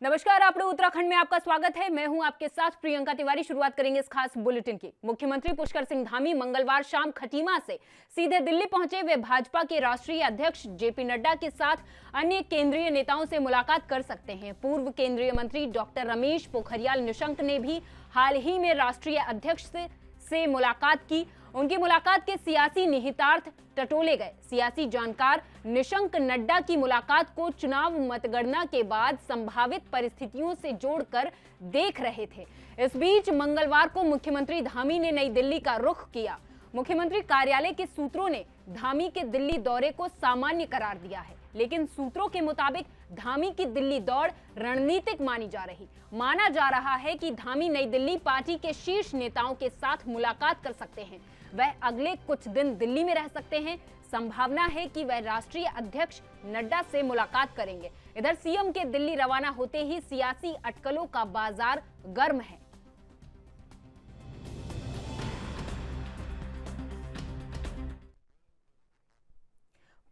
नमस्कार, आप लोग उत्तराखंड में आपका स्वागत है। मैं हूं आपके साथ प्रियंका तिवारी। शुरुआत करेंगे इस खास बुलेटिन की। मुख्यमंत्री पुष्कर सिंह धामी मंगलवार शाम खटीमा से सीधे दिल्ली पहुंचे। वे भाजपा के राष्ट्रीय अध्यक्ष जेपी नड्डा के साथ अन्य केंद्रीय नेताओं से मुलाकात कर सकते हैं। पूर्व केंद्रीय मंत्री डॉक्टर रमेश पोखरियाल निशंक ने भी हाल ही में राष्ट्रीय अध्यक्ष से मुलाकात की। उनकी मुलाकात के सियासी निहितार्थ टटोले गए। सियासी जानकार निशंक नड्डा की मुलाकात को चुनाव मतगणना के बाद संभावित परिस्थितियों से जोड़कर देख रहे थे। इस बीच मंगलवार को मुख्यमंत्री धामी ने नई दिल्ली का रुख किया। मुख्यमंत्री कार्यालय के सूत्रों ने धामी के दिल्ली दौरे को सामान्य करार दिया है, लेकिन सूत्रों के मुताबिक धामी की दिल्ली दौड़ रणनीतिक मानी जा रही। माना जा रहा है कि धामी नई दिल्ली पार्टी के शीर्ष नेताओं के साथ मुलाकात कर सकते हैं। वह अगले कुछ दिन दिल्ली में रह सकते हैं। संभावना है कि वह राष्ट्रीय अध्यक्ष नड्डा से मुलाकात करेंगे। इधर सीएम के दिल्ली रवाना होते ही सियासी अटकलों का बाजार गर्म है।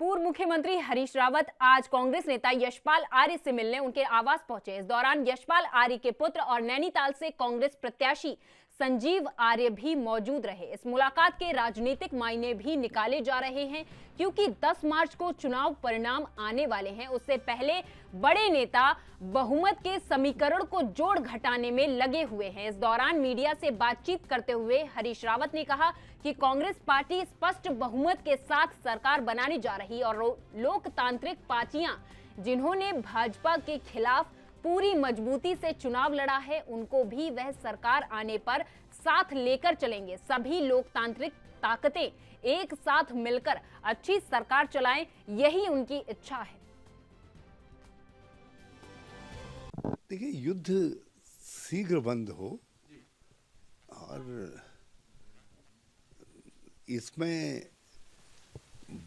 पूर्व मुख्यमंत्री हरीश रावत आज कांग्रेस नेता यशपाल आर्य से मिलने उनके आवास पहुंचे। इस दौरान यशपाल आर्य के पुत्र और नैनीताल से कांग्रेस प्रत्याशी संजीव आर्य भी मौजूद रहे। इस मुलाकात के राजनीतिक मायने भी निकाले जा रहे हैं, क्योंकि 10 मार्च को चुनाव परिणाम आने वाले हैं। उससे पहले बड़े नेता बहुमत के समीकरण को जोड़ घटाने में लगे हुए हैं। इस दौरान मीडिया से बातचीत करते हुए हरीश रावत ने कहा कि कांग्रेस पार्टी स्पष्ट बहुमत के साथ सरकार बनाने जा रही और लोकतांत्रिक पार्टियां जिन्होंने भाजपा के खिलाफ पूरी मजबूती से चुनाव लड़ा है, उनको भी वह सरकार आने पर साथ लेकर चलेंगे। सभी लोकतांत्रिक ताकतें एक साथ मिलकर अच्छी सरकार चलाएं, यही उनकी इच्छा है। देखिए, युद्ध शीघ्र बंद हो और इसमें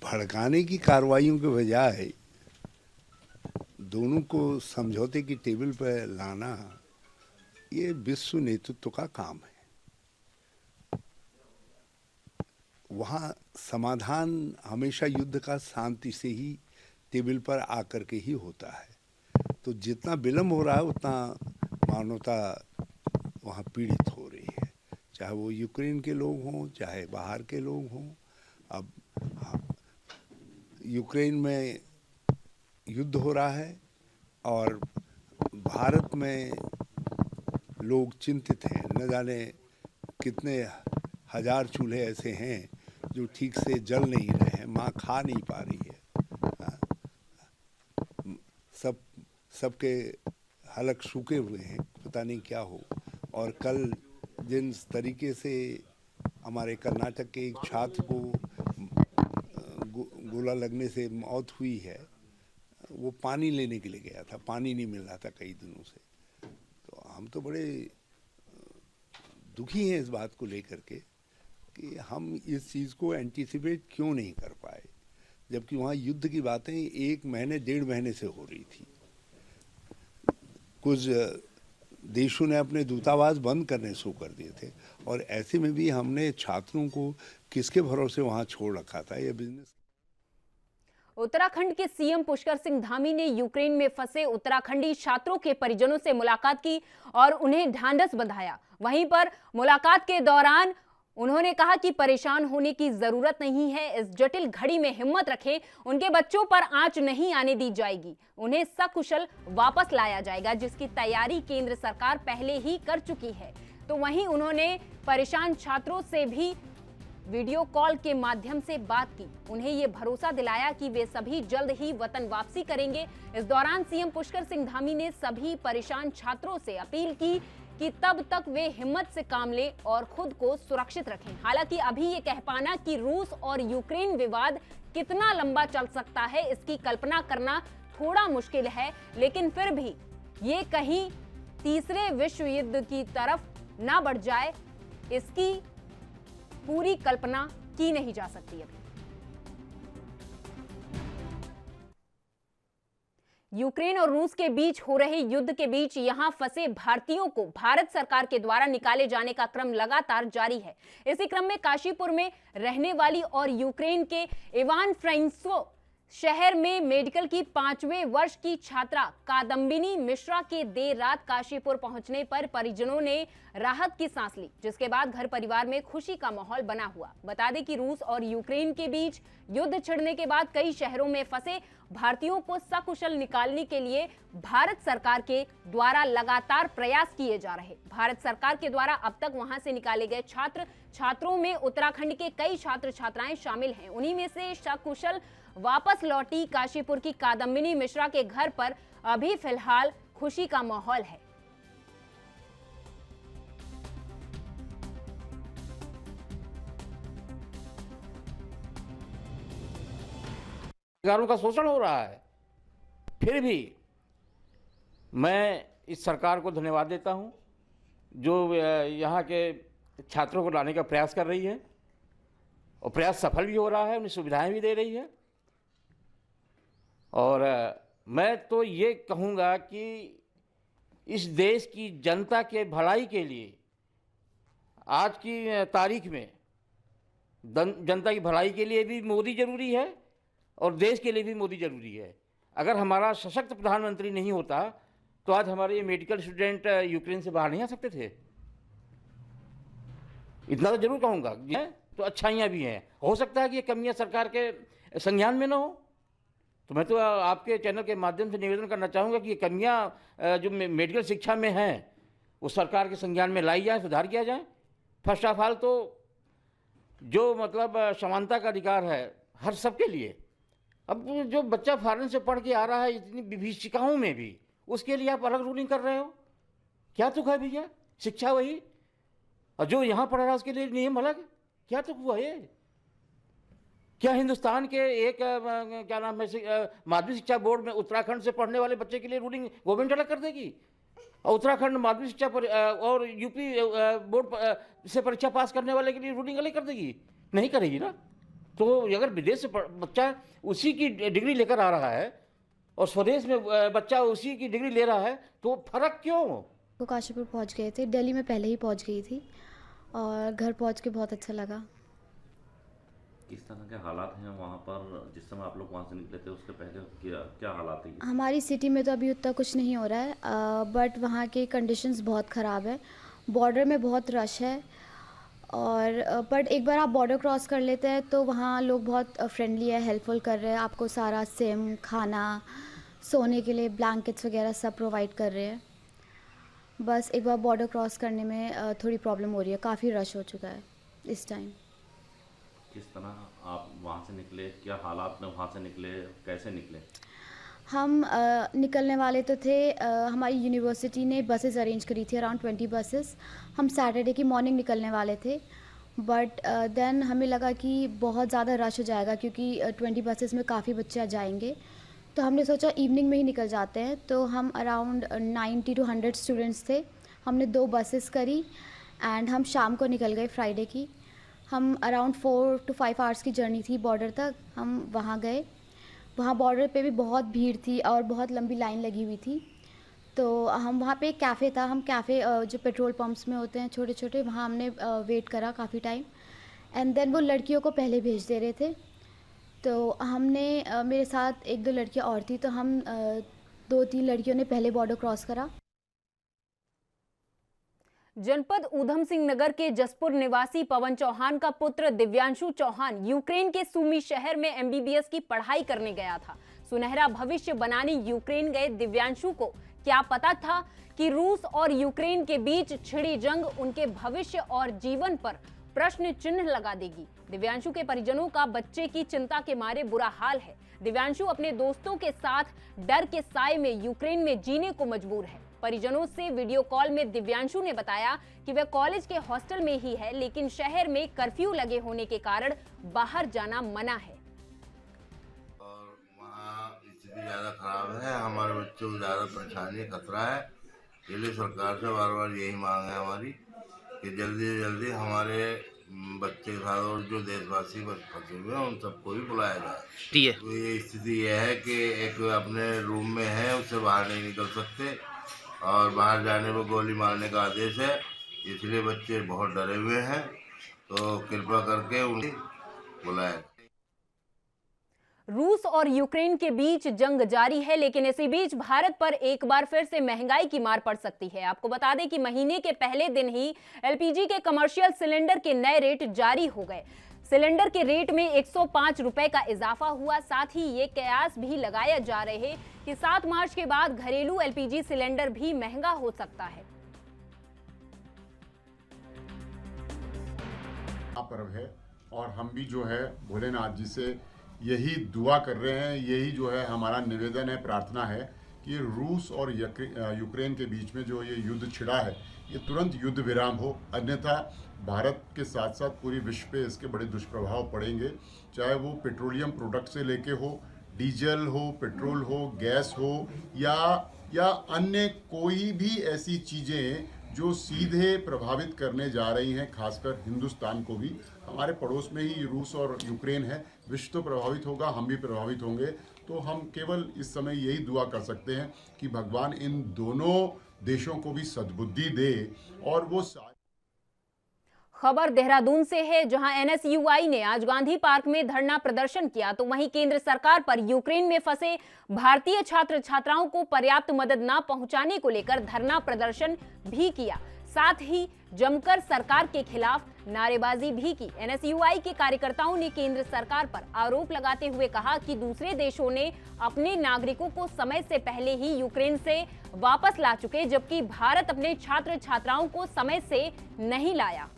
भड़काने की कार्रवाइयों के बजाय दोनों को समझौते की टेबल पर लाना, ये विश्व नेतृत्व का काम है। वहाँ समाधान हमेशा युद्ध का शांति से ही टेबल पर आकर के ही होता है। तो जितना विलम्ब हो रहा है उतना मानवता वहाँ पीड़ित हो रही है, चाहे वो यूक्रेन के लोग हों, चाहे बाहर के लोग हों। अब यूक्रेन में युद्ध हो रहा है और भारत में लोग चिंतित हैं। न जाने कितने हजार चूल्हे ऐसे हैं जो ठीक से जल नहीं रहे हैं, माँ खा नहीं पा रही है। सबके हलक सूखे हुए हैं, पता नहीं क्या हो। और कल जिस तरीके से हमारे कर्नाटक के एक छात्र को गोला लगने से मौत हुई है, वो पानी लेने के लिए गया था, पानी नहीं मिल रहा था कई दिनों से। तो हम तो बड़े दुखी हैं इस बात को लेकर के कि हम इस चीज़ को एंटीसिपेट क्यों नहीं कर पाए, जबकि वहाँ युद्ध की बातें 1 महीने 1.5 महीने से हो रही थी। कुछ देशों ने अपने दूतावास बंद करने शुरू कर दिए थे और ऐसे में भी हमने छात्रों को किसके भरोसे वहाँ छोड़ रखा था। यह बिजनेस। उत्तराखंड के सीएम पुष्कर सिंह धामी ने यूक्रेन में फंसे उत्तराखंडी छात्रों के परिजनों से मुलाकात की और उन्हें ढांढस बंधाया। वहीं पर मुलाकात के दौरान उन्होंने कहा कि परेशान होने की जरूरत नहीं है, इस जटिल घड़ी में हिम्मत रखें, उनके बच्चों पर आंच नहीं आने दी जाएगी, उन्हें सकुशल वापस लाया जाएगा, जिसकी तैयारी केंद्र सरकार पहले ही कर चुकी है। तो वहीं उन्होंने परेशान छात्रों से भी वीडियो कॉल के माध्यम से बात की। उन्हें ये भरोसा दिलाया कि वे सभी जल्द ही वतन वापसी करेंगे। इस दौरान सीएम पुष्कर सिंह धामी ने सभी परेशान छात्रों से अपील की कि तब तक वे हिम्मत से काम लें और खुद को सुरक्षित रखें। हालांकि अभी ये कह पाना कि रूस और यूक्रेन विवाद कितना लंबा चल सकता है, इसकी कल्पना करना थोड़ा मुश्किल है, लेकिन फिर भी ये कहीं तीसरे विश्व युद्ध की तरफ ना बढ़ जाए, इसकी पूरी कल्पना की नहीं जा सकती। अभी यूक्रेन और रूस के बीच हो रहे युद्ध के बीच यहां फंसे भारतीयों को भारत सरकार के द्वारा निकाले जाने का क्रम लगातार जारी है। इसी क्रम में काशीपुर में रहने वाली और यूक्रेन के इवान फ्रांसिस्को शहर में मेडिकल की 5वें वर्ष की छात्रा कादम्बिनी मिश्रा के देर रात काशीपुर पहुंचने पर परिजनों ने राहत की सांस ली, जिसके बाद घर परिवार में खुशी का माहौल बना हुआ। बता दें कि रूस और यूक्रेन के बीच युद्ध छिड़ने के बाद कई शहरों में फंसे भारतीयों को सकुशल निकालने के लिए भारत सरकार के द्वारा लगातार प्रयास किए जा रहे। भारत सरकार के द्वारा अब तक वहां से निकाले गए छात्रों में उत्तराखंड के कई छात्र छात्राएं शामिल हैं। उन्हीं में से सकुशल वापस लौटी काशीपुर की कादम्बिनी मिश्रा के घर पर अभी फिलहाल खुशी का माहौल है। बेरोजगारों का शोषण हो रहा है, फिर भी मैं इस सरकार को धन्यवाद देता हूं जो यहाँ के छात्रों को लाने का प्रयास कर रही है और प्रयास सफल भी हो रहा है, उन्हें सुविधाएं भी दे रही है। और मैं तो ये कहूँगा कि इस देश की जनता के भलाई के लिए आज की तारीख में जनता की भलाई के लिए भी मोदी जरूरी है और देश के लिए भी मोदी जरूरी है। अगर हमारा सशक्त प्रधानमंत्री नहीं होता तो आज हमारे ये मेडिकल स्टूडेंट यूक्रेन से बाहर नहीं आ सकते थे। इतना तो जरूर कहूँगा। तो अच्छाइयाँ भी हैं, हो सकता है कि ये कमियाँ सरकार के संज्ञान में ना हो, तो मैं तो आपके चैनल के माध्यम से निवेदन करना चाहूँगा कि ये कमियाँ जो मेडिकल शिक्षा में हैं वो सरकार के संज्ञान में लाई जाए, सुधार किया जाए। फर्स्ट ऑफ ऑल तो जो मतलब समानता का अधिकार है हर सबके लिए। अब जो बच्चा फॉरेन से पढ़ के आ रहा है इतनी विभीषिकाओं में भी, उसके लिए आप अलग रूलिंग कर रहे हो, क्या तुक है भैया? शिक्षा वही, और जो यहाँ पढ़ रहा है उसके लिए नियम अलग, क्या तुक हुआ ये? क्या हिंदुस्तान के एक क्या नाम है माध्यमिक शिक्षा बोर्ड में उत्तराखंड से पढ़ने वाले बच्चे के लिए रूलिंग गवर्नमेंट अलग कर देगी, और उत्तराखंड माध्यमिक शिक्षा और यूपी बोर्ड से परीक्षा पास करने वाले के लिए रूलिंग अलग कर देगी? नहीं करेगी ना। तो अगर विदेश से बच्चा उसी की डिग्री लेकर आ रहा है और स्वदेश में बच्चा उसी की डिग्री ले रहा है तो फर्क क्यों? वो काशीपुर पहुंच गए थे, दिल्ली में पहले ही पहुंच गई थी और घर पहुंच के बहुत अच्छा लगा। किस तरह के हालात हैं वहाँ पर? जिस समय आप लोग वहाँ से निकले थे उसके पहले क्या हालात हैं? हमारी सिटी में तो अभी उतना कुछ नहीं हो रहा है, बट वहाँ के कंडीशंस बहुत ख़राब है। बॉर्डर में बहुत रश है और बट एक बार आप बॉर्डर क्रॉस कर लेते हैं तो वहाँ लोग बहुत फ्रेंडली है, हेल्पफुल कर रहे हैं, आपको सारा सिम, खाना, सोने के लिए ब्लैंकेट्स वगैरह सब प्रोवाइड कर रहे हैं। बस एक बार बॉर्डर क्रॉस करने में थोड़ी प्रॉब्लम हो रही है, काफ़ी रश हो चुका है इस टाइम। किस तरह आप वहाँ से निकले, क्या हालात में वहाँ से निकले, कैसे निकले? हम निकलने वाले तो थे, हमारी यूनिवर्सिटी ने बसेस अरेंज करी थी, अराउंड 20 बसेस। हम सैटरडे की मॉर्निंग निकलने वाले थे, बट देन हमें लगा कि बहुत ज़्यादा रश हो जाएगा क्योंकि 20 बसेस में काफ़ी बच्चे आ जाएंगे, तो हमने सोचा इवनिंग में ही निकल जाते हैं। तो हम अराउंड 90 to 100 स्टूडेंट्स थे, हमने 2 बसेस करी एंड हम शाम को निकल गए फ्राइडे की। हम अराउंड 4 to 5 आवर्स की जर्नी थी बॉर्डर तक। हम वहाँ गए, वहाँ बॉर्डर पे भी बहुत भीड़ थी और बहुत लंबी लाइन लगी हुई थी। तो हम वहाँ पे एक कैफ़े था, हम कैफ़े जो पेट्रोल पंप्स में होते हैं छोटे छोटे, वहाँ हमने वेट करा काफ़ी टाइम एंड देन वो लड़कियों को पहले भेज दे रहे थे। तो हमने मेरे साथ 1-2 लड़कियाँ और थी, तो हम 2-3 लड़कियों ने पहले बॉर्डर क्रॉस करा। जनपद ऊधम सिंह नगर के जसपुर निवासी पवन चौहान का पुत्र दिव्यांशु चौहान यूक्रेन के सूमी शहर में एमबीबीएस की पढ़ाई करने गया था। सुनहरा भविष्य बनाने यूक्रेन गए दिव्यांशु को क्या पता था कि रूस और यूक्रेन के बीच छिड़ी जंग उनके भविष्य और जीवन पर प्रश्न चिन्ह लगा देगी। दिव्यांशु के परिजनों का बच्चे की चिंता के मारे बुरा हाल है। दिव्यांशु अपने दोस्तों के साथ डर के साए में यूक्रेन में जीने को मजबूर है। परिजनों से वीडियो कॉल में दिव्यांशु ने बताया कि वह कॉलेज के हॉस्टल में ही है, लेकिन शहर में कर्फ्यू लगे होने के कारण बाहर जाना मना है। और वहाँ स्थिति ज़्यादा खराब है, हमारे बच्चों को ज़्यादा परेशानी खतरा है। इसलिए सरकार से बार बार यही मांग है हमारी कि जल्दी से जल्दी हमारे बच्चे के साथ और जो देशवासी फंसे हुए हैं उन सबको भी बुलाया जाए। तो ये स्थिति यह है कि एक अपने रूम में है, उससे बाहर नहीं निकल सकते और बाहर जाने पर गोली मारने का आदेश है, इसलिए बच्चे बहुत डरे हुए हैं। तो कृपा करके उन्हें बुलाएं। रूस और यूक्रेन के बीच जंग जारी है, लेकिन इसी बीच भारत पर एक बार फिर से महंगाई की मार पड़ सकती है। आपको बता दें कि महीने के पहले दिन ही एलपीजी के कमर्शियल सिलेंडर के नए रेट जारी हो गए। सिलेंडर के रेट में 105 रुपए का इजाफा हुआ। साथ ही ये कयास भी लगाया जा रहे हैं कि 7 मार्च के बाद घरेलू एलपीजी सिलेंडर भी महंगा हो सकता है। पर्व है और हम भी जो है भोलेनाथ जी से यही दुआ कर रहे हैं, यही जो है हमारा निवेदन है, प्रार्थना है कि रूस और यूक्रेन के बीच में जो ये युद्ध छिड़ा है ये तुरंत युद्ध विराम हो, अन्यथा भारत के साथ साथ पूरी विश्व पे इसके बड़े दुष्प्रभाव पड़ेंगे। चाहे वो पेट्रोलियम प्रोडक्ट से लेके हो, डीजल हो, पेट्रोल हो, गैस हो या अन्य कोई भी ऐसी चीज़ें जो सीधे प्रभावित करने जा रही हैं, खासकर हिंदुस्तान को भी। हमारे पड़ोस में ही रूस और यूक्रेन है, विश्व तो प्रभावित होगा, हम भी प्रभावित होंगे। तो हम केवल इस समय यही दुआ कर सकते हैं कि भगवान इन दोनों देशों को भी सद्बुद्धि दे और वो खबर देहरादून से है, जहां एनएसयूआई ने आज गांधी पार्क में धरना प्रदर्शन किया, तो वहीं केंद्र सरकार पर यूक्रेन में फंसे भारतीय छात्र छात्राओं को पर्याप्त मदद न पहुंचाने को लेकर धरना प्रदर्शन भी किया। साथ ही जमकर सरकार के खिलाफ नारेबाजी भी की। एनएसयूआई के कार्यकर्ताओं ने केंद्र सरकार पर आरोप लगाते हुए कहा कि दूसरे देशों ने अपने नागरिकों को समय से पहले ही यूक्रेन से वापस ला चुके, जबकि भारत अपने छात्र छात्राओं को समय से नहीं लाया।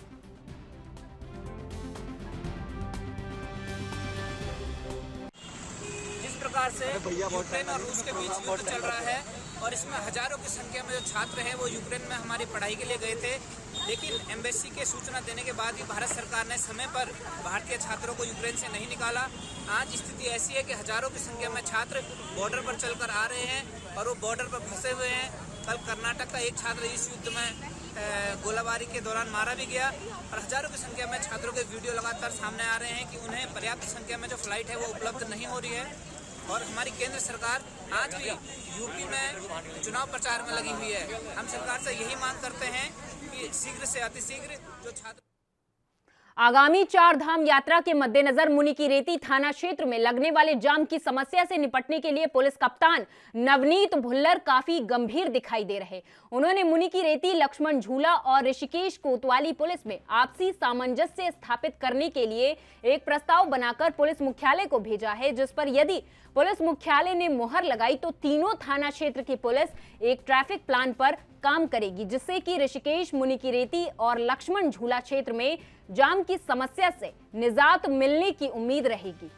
प्रकार से यूक्रेन और रूस के बीच युद्ध चल रहा है और इसमें हजारों की संख्या में जो छात्र हैं वो यूक्रेन में हमारी पढ़ाई के लिए गए थे, लेकिन एम्बेसी के सूचना देने के बाद भी भारत सरकार ने समय पर भारतीय छात्रों को यूक्रेन से नहीं निकाला। आज स्थिति ऐसी है कि हजारों की संख्या में छात्र बॉर्डर पर चलकर आ रहे हैं और वो बॉर्डर पर फंसे हुए हैं। कल कर्नाटक का एक छात्र इस युद्ध में गोलाबारी के दौरान मारा भी गया और हजारों की संख्या में छात्रों के वीडियो लगातार सामने आ रहे हैं कि उन्हें पर्याप्त संख्या में जो फ्लाइट है वो उपलब्ध नहीं हो रही है। और हमारी केंद्र सरकार आज भी यूपी में चुनाव प्रचार में लगी हुई है। हम सरकार से यही मांग करते हैं कि शीघ्र से अतिशीघ्र जो छात्र आगामी 4 धाम यात्रा के मद्देनजर मुनिकीरेती थाना क्षेत्र में लगने वाले जाम की समस्या से निपटने के लिए पुलिस कप्तान नवनीत भुल्लर काफी गंभीर दिखाई दे रहे। उन्होंने मुनिकीरेती, लक्ष्मण झूला और ऋषिकेश कोतवाली पुलिस में आपसी सामंजस्य स्थापित करने के लिए एक प्रस्ताव बनाकर पुलिस मुख्यालय को भेजा है, जिस पर यदि पुलिस मुख्यालय ने मुहर लगाई तो तीनों थाना क्षेत्र की पुलिस एक ट्रैफिक प्लान पर काम करेगी, जिससे कि ऋषिकेश, मुनिकीरेती और लक्ष्मण झूला क्षेत्र में जाम की समस्या से निजात मिलने की उम्मीद रहेगी।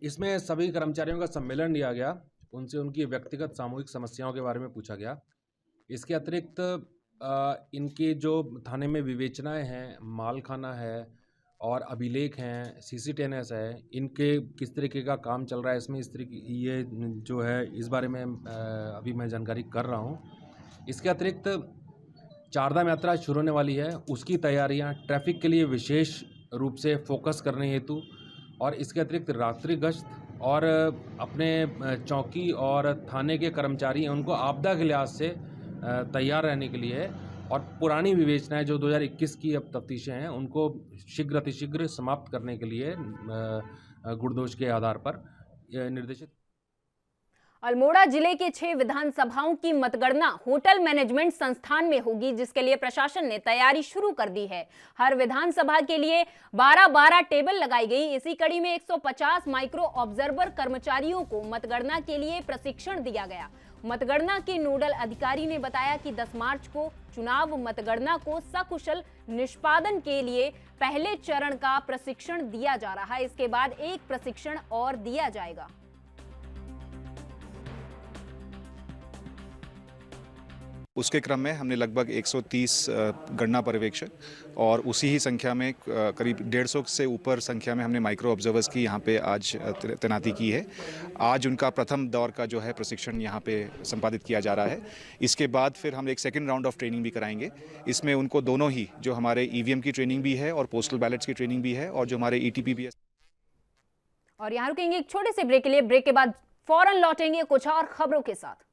इसमें सभी कर्मचारियों का सम्मेलन लिया गया, उनसे उनकी व्यक्तिगत सामूहिक समस्याओं के बारे में पूछा गया। इसके अतिरिक्त इनके जो थाने में विवेचनाएं हैं, मालखाना है और अभिलेख हैं, CC10S है, इनके किस तरीके का काम चल रहा है इसमें, इस तरीके ये जो है इस बारे में अभी मैं जानकारी कर रहा हूँ। इसके अतिरिक्त चारधाम यात्रा शुरू होने वाली है, उसकी तैयारियाँ ट्रैफिक के लिए विशेष रूप से फोकस करने हेतु और इसके अतिरिक्त रात्रि गश्त और अपने चौकी और थाने के कर्मचारी हैं उनको आपदा के लिहाज से तैयार रहने के लिए और पुरानी विवेचनाएं जो 2021 की अब तफ्तीशें हैं उनको शीघ्र अतिशीघ्र समाप्त करने के लिए गुणदोष के आधार पर निर्देशित। अल्मोड़ा जिले के 6 विधानसभाओं की मतगणना होटल मैनेजमेंट संस्थान में होगी, जिसके लिए प्रशासन ने तैयारी शुरू कर दी है। हर विधानसभा के लिए 12-12 टेबल लगाई गई। इसी कड़ी में 150 माइक्रो ऑब्जर्वर कर्मचारियों को मतगणना के लिए प्रशिक्षण दिया गया। मतगणना के नोडल अधिकारी ने बताया कि 10 मार्च को चुनाव मतगणना को सकुशल निष्पादन के लिए पहले चरण का प्रशिक्षण दिया जा रहा है। इसके बाद एक प्रशिक्षण और दिया जाएगा। उसके क्रम में हमने लगभग 130 गणना पर्यवेक्षक और उसी ही संख्या में करीब 150 से ऊपर संख्या में हमने माइक्रो ऑब्जर्वर्स की यहाँ पे आज तैनाती की है। आज उनका प्रथम दौर का जो है प्रशिक्षण यहाँ पे संपादित किया जा रहा है। इसके बाद फिर हम एक सेकंड राउंड ऑफ ट्रेनिंग भी कराएंगे। इसमें उनको दोनों ही जो हमारे EVM की ट्रेनिंग भी है और पोस्टल बैलेट्स की ट्रेनिंग भी है और जो हमारे ETP भी है। और यहाँ रुकेंगे एक छोटे से ब्रेक के लिए। ब्रेक के बाद फौरन लौटेंगे कुछ और खबरों के साथ।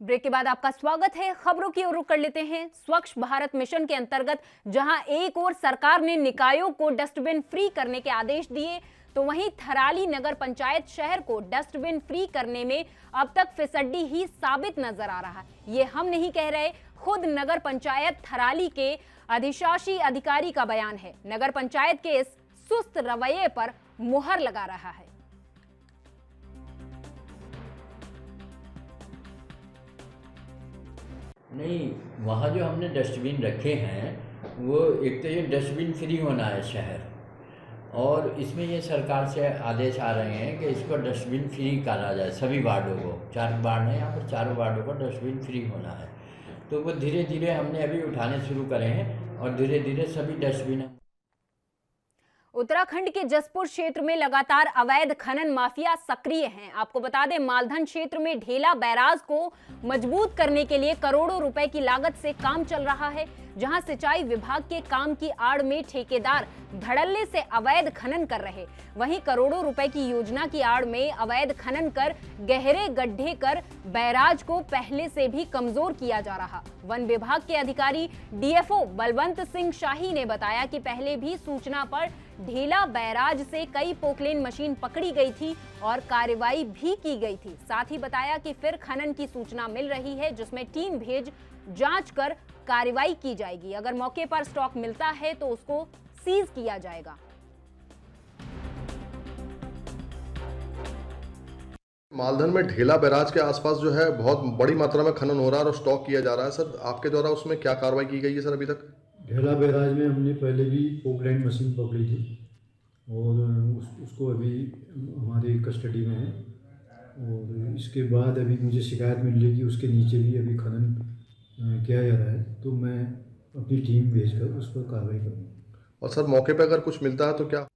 ब्रेक के बाद आपका स्वागत है। खबरों की ओर रुख कर लेते हैं। स्वच्छ भारत मिशन के अंतर्गत जहां एक ओर सरकार ने निकायों को डस्टबिन फ्री करने के आदेश दिए, तो वहीं थराली नगर पंचायत शहर को डस्टबिन फ्री करने में अब तक फिसड्डी ही साबित नजर आ रहा है। ये हम नहीं कह रहे, खुद नगर पंचायत थराली के अधिशासी अधिकारी का बयान है। नगर पंचायत के इस सुस्त रवैये पर मुहर लगा रहा है। नहीं, वहाँ जो हमने डस्टबिन रखे हैं वो एक तो ये डस्टबिन फ्री होना है शहर, और इसमें ये सरकार से आदेश आ रहे हैं कि इसको डस्टबिन फ्री करा जाए सभी वार्डों को। 4 वार्ड हैं यहाँ पर, 4 वार्डों को डस्टबिन फ्री होना है। तो वो धीरे धीरे हमने अभी उठाने शुरू करे हैं और धीरे धीरे सभी डस्टबिन। उत्तराखंड के जसपुर क्षेत्र में लगातार अवैध खनन माफिया सक्रिय हैं। आपको बता दें, मालधन क्षेत्र में ढेला बैराज को मजबूत करने के लिए करोड़ों रुपए की लागत से काम चल रहा है, जहां सिंचाई विभाग के काम की आड़ में ठेकेदार धड़ल्ले से अवैध खनन कर रहे। वहीं करोड़ों रुपए की योजना की आड़ में अवैध खनन कर गहरे गड्ढे कर बैराज को पहले से भी कमजोर किया जा रहा। वन विभाग के अधिकारी डीएफओ बलवंत सिंह शाही ने बताया कि पहले भी सूचना पर ढेला बैराज से कई पोकलेन मशीन पकड़ी गई थी और कार्रवाई भी की गई थी। साथ ही बताया कि फिर खनन की सूचना मिल रही है, जिसमें टीम भेज जांच कर कार्रवाई की जाएगी। अगर मौके पर स्टॉक मिलता है तो उसको सीज किया जाएगा। मालधन में ढेला बैराज के आसपास जो है बहुत बड़ी मात्रा में खनन हो रहा है और स्टॉक किया जा रहा है। सर, आपके द्वारा उसमें क्या कार्रवाई की गई है सर अभी तक? ढेला बैराज में हमने पहले भी पोकलैंड मशीन पकड़ी थी और उसको अभी हमारी कस्टडी में है, और इसके बाद अभी मुझे शिकायत मिल रही कि उसके नीचे भी अभी खनन किया जा रहा है, तो मैं अपनी टीम भेजकर उस पर कार्रवाई करूँगा। और सर, मौके पर अगर कुछ मिलता है तो क्या?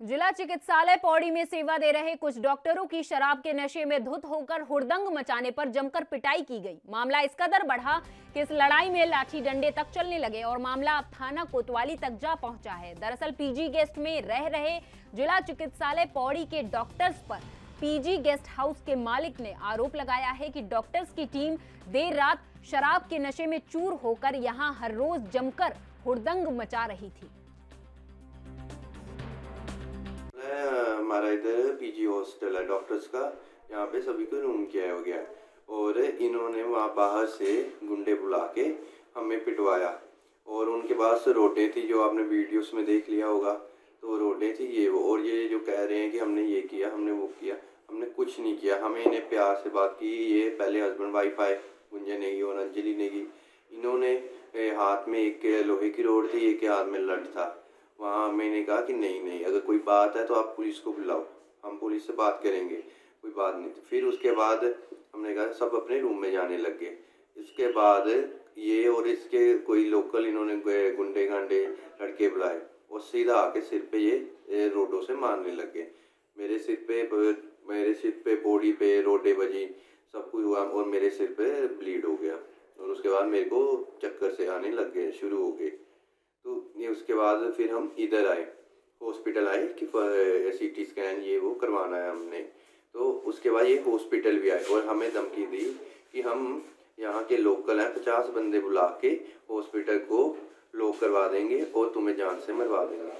जिला चिकित्सालय पौड़ी में सेवा दे रहे कुछ डॉक्टरों की शराब के नशे में धुत होकर हुड़दंग मचाने पर जमकर पिटाई की गई। मामला इस कदर बढ़ा कि इस लड़ाई में लाठी डंडे तक चलने लगे और मामला अब थाना कोतवाली तक जा पहुंचा है। दरअसल पीजी गेस्ट में रह रहे जिला चिकित्सालय पौड़ी के डॉक्टर्स पर पीजी गेस्ट हाउस के मालिक ने आरोप लगाया है कि डॉक्टर्स की टीम देर रात शराब के नशे में चूर होकर यहां हर रोज जमकर हुड़दंग मचा रही थी। हमारा इधर पीजी हॉस्टल है डॉक्टर्स का, यहाँ पे सभी को रूम किया हो गया है और इन्होंने वहाँ बाहर से गुंडे बुला के हमें पिटवाया और उनके पास रोडे थी, जो आपने वीडियोस में देख लिया होगा। तो रोडे थी ये वो, और ये जो कह रहे हैं कि हमने ये किया हमने वो किया, हमने कुछ नहीं किया। हमें इन्हें प्यार से बात की, ये पहले हस्बैंड वाइफ आए, गुंजन नेगी और अंजलि नेगी। इन्होंने हाथ में एक लोहे की रोड थी, एक के हाथ में लठ था। वहाँ मैंने कहा कि नहीं अगर कोई बात है तो आप पुलिस को बुलाओ, हम पुलिस से बात करेंगे, कोई बात नहीं। फिर उसके बाद हमने कहा सब अपने रूम में जाने लग गए। इसके बाद ये और इसके कोई लोकल इन्होंने गुंडे गांडे लड़के बुलाए और सीधा आके सिर पे ये रोडों से मारने लग गए। मेरे सिर पे बॉडी पे रोडे बजी, सब कुछ हुआ और मेरे सिर पे ब्लीड हो गया और उसके बाद मेरे को चक्कर से आने लग गए, शुरू हो गए। तो ये उसके बाद फिर हम इधर आए, हॉस्पिटल आए कि सीटी स्कैन ये वो करवाना है हमने। तो उसके बाद ये हॉस्पिटल भी आए और हमें धमकी दी कि हम यहाँ के लोकल हैं, 50 बंदे बुला के हॉस्पिटल को लॉक करवा देंगे और तुम्हें जान से मरवा देंगे,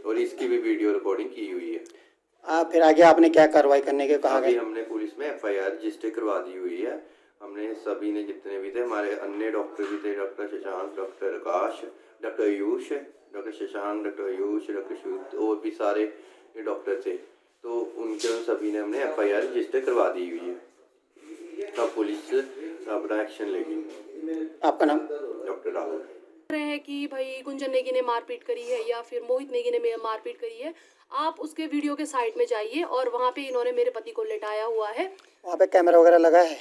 और इसकी भी वीडियो रिकॉर्डिंग की हुई है। फिर आगे आपने क्या कार्रवाई करने के कहा? अभी हमने पुलिस में FIR रजिस्टर करवा दी हुई है। हमने सभी ने जितने भी थे, हमारे अन्य डॉक्टर भी थे, doctor Shashank, doctor Akash, doctor Ayush, doctor Shashank, doctor Ayush, doctor शुद्ध और भी सारे डॉक्टर थे। तो उनके सभी ने हमने FIR रजिस्टर करवा दी हुई है। तब पुलिस अपना एक्शन लेगी। आपका नाम? डॉक्टर राहुल। रहे हैं कि भाई गुंजन नेगी ने मारपीट करी है या फिर मोहित नेगी ने मारपीट करी है। आप उसके वीडियो के साइड में जाइए और वहाँ पे इन्होंने मेरे पति को लेटाया हुआ है। वहाँ पे कैमरा वगैरह लगा है?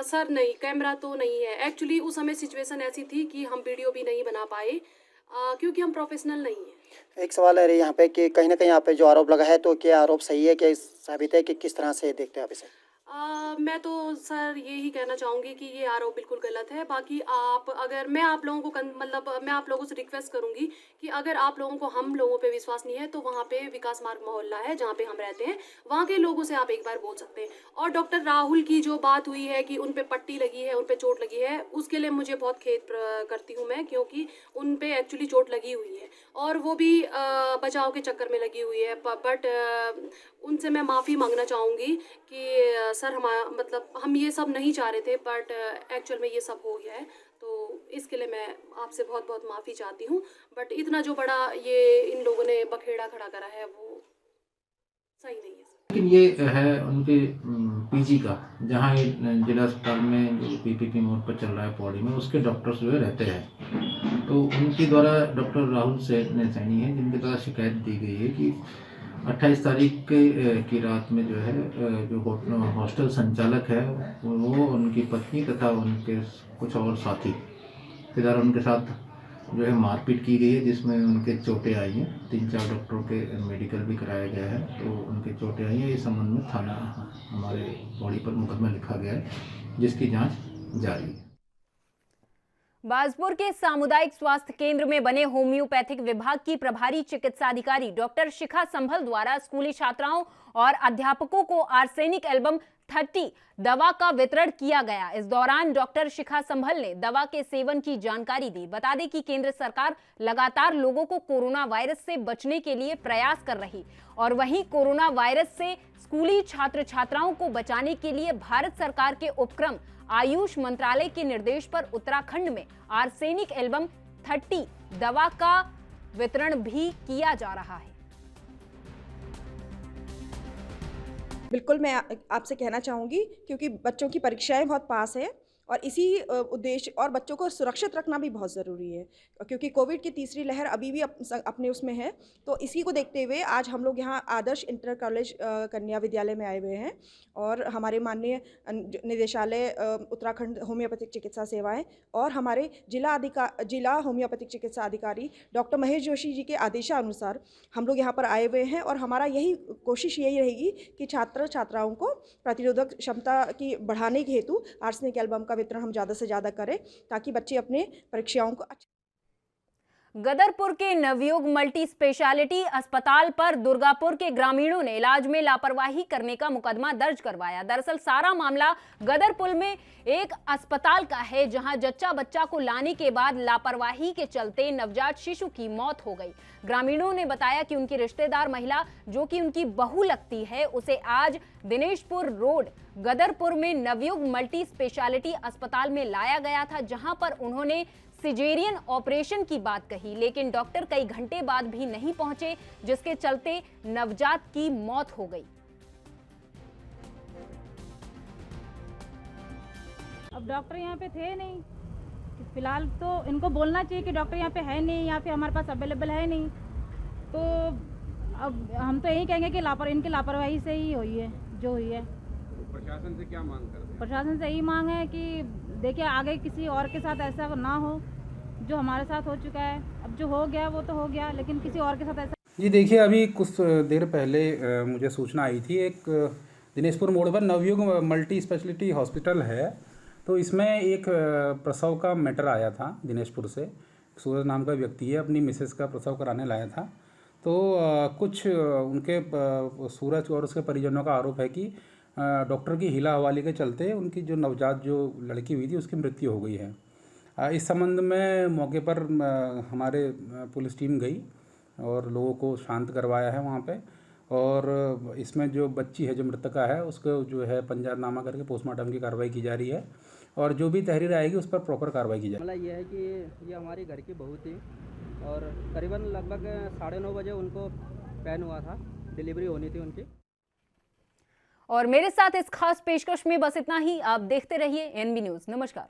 सर नहीं, कैमरा तो नहीं है। एक्चुअली उस समय सिचुएशन ऐसी थी कि हम वीडियो भी नहीं बना पाए क्योंकि हम प्रोफेशनल नहीं हैं। एक सवाल है यहाँ पे कि कहीं ना कहीं यहाँ पे जो आरोप लगा है, तो क्या आरोप सही है, क्या साबित है कि किस तरह से देखते हैं आप इसे? मैं तो सर यही कहना चाहूँगी कि ये आरोप बिल्कुल गलत है। बाकी आप अगर मैं आप लोगों को मैं आप लोगों से रिक्वेस्ट करूँगी कि अगर आप लोगों को हम लोगों पे विश्वास नहीं है तो वहाँ पे विकास मार्ग मोहल्ला है जहाँ पे हम रहते हैं, वहाँ के लोगों से आप एक बार बोल सकते हैं। और डॉक्टर राहुल की जो बात हुई है कि उन पे पट्टी लगी है, उन पे चोट लगी है, उसके लिए मुझे बहुत खेद करती हूँ मैं, क्योंकि उन पे एक्चुअली चोट लगी हुई है और वो भी बचाव के चक्कर में लगी हुई है। बट उनसे मैं माफ़ी मांगना चाहूँगी कि सर हम ये सब नहीं चाह रहे थे, बट एक्चुअल में ये सब हो गया है, तो इसके लिए मैं आपसे बहुत बहुत माफ़ी चाहती हूँ। बट इतना जो बड़ा ये इन लोगों ने बखेड़ा खड़ा करा है वो सही नहीं है। लेकिन ये है उनके पीजी का, जहाँ ये जिला अस्पताल में जो पीपीपी मोड पर चल रहा है पौड़ी में, उसके डॉक्टर्स जो है रहते हैं। तो उनके द्वारा डॉक्टर राहुल सैनी है जिनके द्वारा शिकायत दी गई है कि 28 तारीख की रात में जो है जो हॉस्टल संचालक है वो उनकी पत्नी तथा उनके कुछ और साथी के द्वारा उनके साथ जो है मारपीट की गई है, जिसमें उनके चोटें आई हैं। 3-4 डॉक्टरों के मेडिकल भी कराया गया है, तो उनके चोटें आई हैं। इस संबंध में थाना हमारे पौड़ी पर मुकदमा लिखा गया है, जिसकी जांच जारी है। बाजपुर के सामुदायिक स्वास्थ्य केंद्र में बने होम्योपैथिक विभाग की प्रभारी चिकित्साधिकारी डॉक्टर शिखा संभल द्वारा स्कूली छात्राओं और अध्यापकों को आर्सेनिक एल्बम 30 दवा का वितरण किया गया। इस दौरान डॉक्टर शिखा संभल ने दवा के सेवन की जानकारी दी। बता दें कि केंद्र सरकार लगातार लोगों को कोरोना वायरस से बचने के लिए प्रयास कर रही और वहीं कोरोना वायरस से स्कूली छात्र छात्राओं को बचाने के लिए भारत सरकार के उपक्रम आयुष मंत्रालय के निर्देश पर उत्तराखंड में आर्सेनिक एल्बम 30 दवा का वितरण भी किया जा रहा है। बिल्कुल मैं आपसे कहना चाहूँगी, क्योंकि बच्चों की परीक्षाएं बहुत पास है और इसी उद्देश्य और बच्चों को सुरक्षित रखना भी बहुत ज़रूरी है, क्योंकि कोविड की तीसरी लहर अभी भी अपने उसमें है। तो इसी को देखते हुए आज हम लोग यहाँ आदर्श इंटर कॉलेज कन्या विद्यालय में आए हुए हैं और हमारे माननीय निदेशालय उत्तराखंड होम्योपैथिक चिकित्सा सेवाएं और हमारे जिला होम्योपैथिक चिकित्सा अधिकारी डॉक्टर महेश जोशी जी के आदेशानुसार हम लोग यहाँ पर आए हुए हैं। और हमारा कोशिश यही रहेगी कि छात्र छात्राओं को प्रतिरोधक क्षमता की बढ़ाने के हेतु आर्सेनिक एल्बम का वितरण हम ज़्यादा से ज़्यादा करें, ताकि बच्चे अपने परीक्षाओं को गदरपुर के नवयुग मल्टी स्पेशलिटी अस्पताल पर दुर्गापुर के ग्रामीणों ने इलाज में लापरवाही करने का मुकदमा दर्ज करवाया। दरअसल सारा मामला गदरपुर में एक अस्पताल का है, जहां जच्चा बच्चा को लाने के बाद लापरवाही के चलते नवजात शिशु की मौत हो गई। ग्रामीणों ने बताया कि उनकी रिश्तेदार महिला, जो कि उनकी बहू लगती है, उसे आज दिनेशपुर रोड गदरपुर में नवयुग मल्टी स्पेशलिटी अस्पताल में लाया गया था, जहां पर उन्होंने सिजेरियन ऑपरेशन की बात कही, लेकिन डॉक्टर कई घंटे बाद भी नहीं पहुंचे, जिसके चलते नवजात की मौत हो गई। अब डॉक्टर यहाँ पे थे नहीं, फिलहाल तो इनको बोलना चाहिए कि डॉक्टर यहाँ पे है नहीं, यहाँ पे हमारे पास अवेलेबल है नहीं। तो अब हम तो यही कहेंगे कि इनकी लापरवाही से ही हुई है जो हुई है। प्रशासन से क्या मांग करते हैं? प्रशासन से यही मांग है कि देखिए आगे किसी और के साथ ऐसा ना हो जो हमारे साथ हो चुका है। अब जो हो गया वो तो हो गया, लेकिन किसी और के साथ ऐसा। जी देखिए, अभी कुछ देर पहले मुझे सूचना आई थी, एक दिनेशपुर मोड़ पर नवयुग मल्टी स्पेशलिटी हॉस्पिटल है, तो इसमें एक प्रसव का मैटर आया था दिनेशपुर से। सूरज नाम का व्यक्ति है, अपनी मिसेस का प्रसव कराने लाया था। तो कुछ उनके सूरज और उसके परिजनों का आरोप है कि डॉक्टर की हिला हवाली के चलते उनकी जो नवजात जो लड़की हुई थी उसकी मृत्यु हो गई है। इस संबंध में मौके पर हमारे पुलिस टीम गई और लोगों को शांत करवाया है वहाँ पे, और इसमें जो बच्ची है, जो मृतका है, उसको जो है पंचनामा करके पोस्टमार्टम की कार्रवाई की जा रही है और जो भी तहरीर आएगी उस पर प्रॉपर कार्रवाई की जाएगी। मामला ये है कि ये हमारी घर की बहू थी और करीबन लगभग 9:30 बजे उनको पैन हुआ था, डिलीवरी होनी थी उनकी। और मेरे साथ इस खास पेशकश में बस इतना ही। आप देखते रहिए एनबी न्यूज़। नमस्कार।